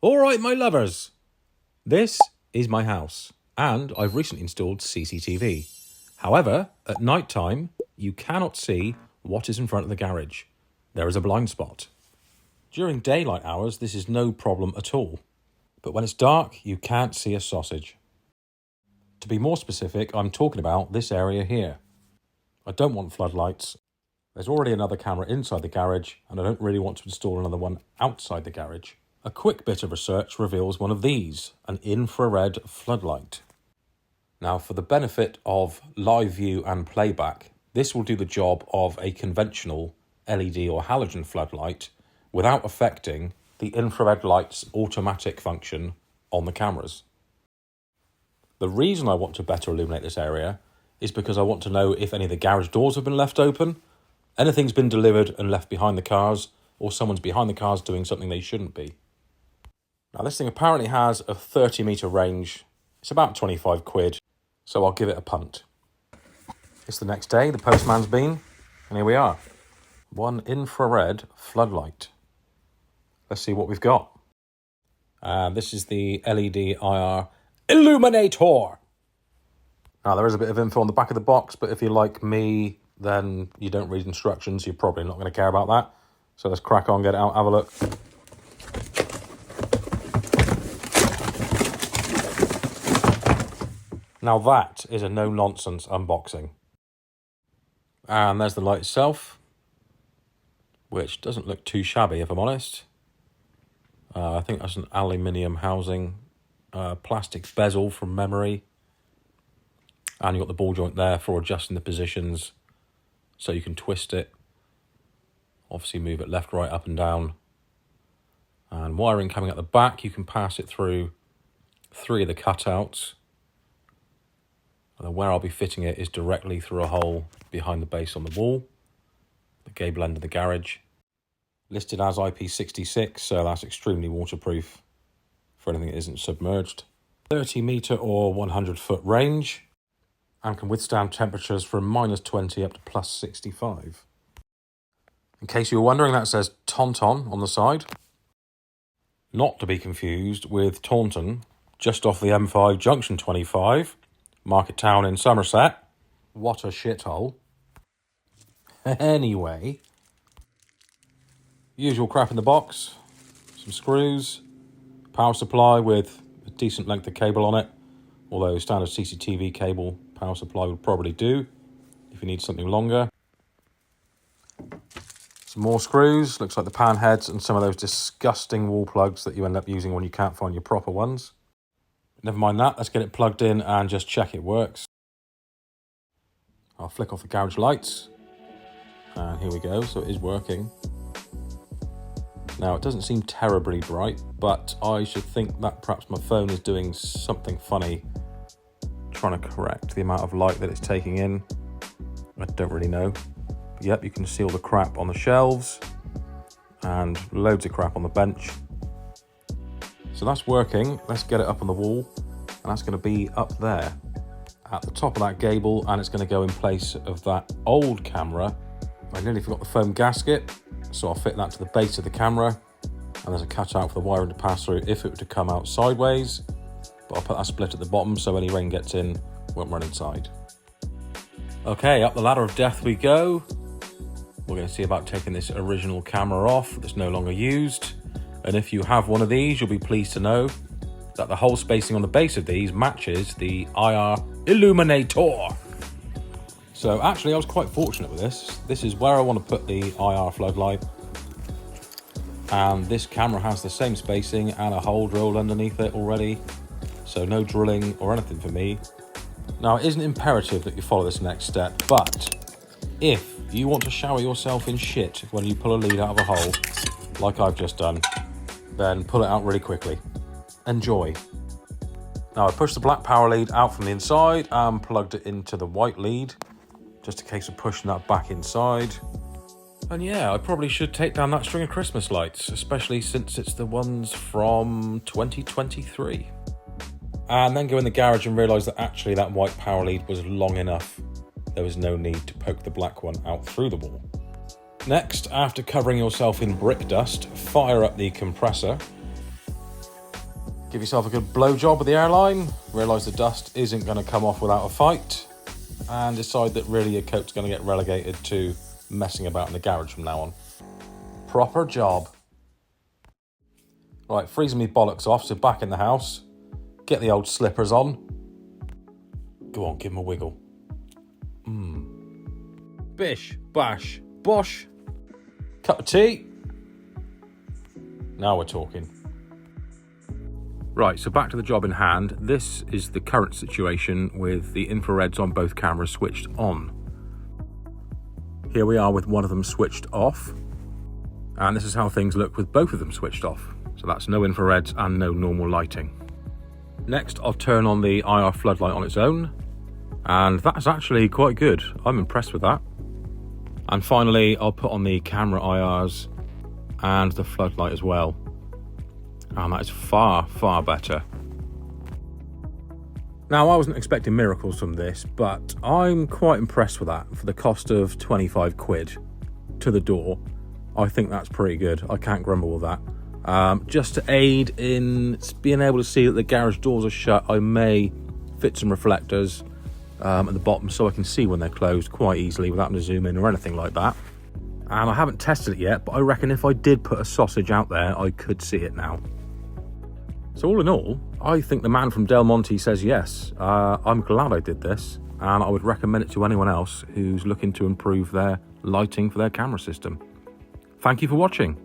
All right, my lovers. This is my house, and I've recently installed CCTV. However, at night time, you cannot see what is in front of the garage. There is a blind spot. During daylight hours, this is no problem at all. But when it's dark, you can't see a sausage. To be more specific, I'm talking about this area here. I don't want floodlights. There's already another camera inside the garage, and I don't really want to install another one outside the garage. A quick bit of research reveals one of these, an infrared floodlight. Now, for the benefit of live view and playback, this will do the job of a conventional LED or halogen floodlight without affecting the infrared light's automatic function on the cameras. The reason I want to better illuminate this area is because I want to know if any of the garage doors have been left open, anything's been delivered and left behind the cars, or someone's behind the cars doing something they shouldn't be. Now, this thing apparently has a 30-metre range. It's about 25 quid, so I'll give it a punt. It's the next day, the postman's been, and here we are. One infrared floodlight. Let's see what we've got. This is the LED IR Illuminator. Now, there is a bit of info on the back of the box, but if you're like me, then you don't read instructions. You're probably not going to care about that. So let's crack on, get it out, have a look. Now that is a no-nonsense unboxing. And there's the light itself, which doesn't look too shabby, if I'm honest. I think that's an aluminium housing, plastic bezel from memory. And you've got the ball joint there for adjusting the positions, so you can twist it. Obviously move it left, right, up and down. And wiring coming at the back, you can pass it through 3 of the cutouts. And then where I'll be fitting it is directly through a hole behind the base on the wall, the gable end of the garage. Listed as IP66, so that's extremely waterproof for anything that isn't submerged. 30-metre or 100-foot range, and can withstand temperatures from -20 up to +65. In case you were wondering, that says Tonton on the side. Not to be confused with Taunton, just off the M5 Junction 25, Market Town in Somerset. What a shithole. Anyway, usual crap in the box. Some screws, power supply with a decent length of cable on it, although standard CCTV cable power supply would probably do if you need something longer. Some more screws, looks like the pan heads and some of those disgusting wall plugs that you end up using when you can't find your proper ones. Never mind that, let's get it plugged in and just check it works. I'll flick off the garage lights. And here we go, so it is working. Now, it doesn't seem terribly bright, but I should think that perhaps my phone is doing something funny, trying to correct the amount of light that it's taking in. I don't really know. But yep, you can see all the crap on the shelves and loads of crap on the bench. So that's working. Let's get it up on the wall, and that's going to be up there at the top of that gable, and it's going to go in place of that old camera. I nearly forgot the foam gasket, so I'll fit that to the base of the camera, and there's a cutout for the wiring to pass through if it were to come out sideways, but I'll put that split at the bottom so any rain gets in, won't run inside. Okay, up the ladder of death we go. We're going to see about taking this original camera off that's no longer used. And if you have one of these, you'll be pleased to know that the hole spacing on the base of these matches the IR Illuminator. So actually, I was quite fortunate with this. This is where I want to put the IR floodlight. And this camera has the same spacing and a hole drilled underneath it already. So no drilling or anything for me. Now, it isn't imperative that you follow this next step, but if you want to shower yourself in shit when you pull a lead out of a hole, like I've just done, then pull it out really quickly. Enjoy. Now, I pushed the black power lead out from the inside and plugged it into the white lead, just a case of pushing that back inside. And yeah, I probably should take down that string of Christmas lights, especially since it's the ones from 2023. And then go in the garage and realise that actually that white power lead was long enough. There was no need to poke the black one out through the wall. Next, after covering yourself in brick dust, fire up the compressor. Give yourself a good blow job with the airline, realise the dust isn't going to come off without a fight, and decide that really your coat's going to get relegated to messing about in the garage from now on. Proper job. Right, freezing me bollocks off, so back in the house. Get the old slippers on. Go on, give them a wiggle. Bish, bash, bosh. Cup of tea. Now we're talking. Right, so back to the job in hand. This is the current situation with the infrareds on both cameras switched on. Here we are with one of them switched off. And this is how things look with both of them switched off. So that's no infrareds and no normal lighting. Next, I'll turn on the IR floodlight on its own. And that's actually quite good. I'm impressed with that. And finally, I'll put on the camera IRs and the floodlight as well. And that is far, far better. Now, I wasn't expecting miracles from this, but I'm quite impressed with that. For the cost of 25 quid to the door, I think that's pretty good. I can't grumble with that. Just to aid in being able to see that the garage doors are shut, I may fit some reflectors at the bottom so I can see when they're closed quite easily without having to zoom in or anything like that. And I haven't tested it yet, but I reckon if I did put a sausage out there, I could see it now. So all in all, I think the man from Del Monte says yes. I'm glad I did this, and I would recommend it to anyone else who's looking to improve their lighting for their camera system. Thank you for watching.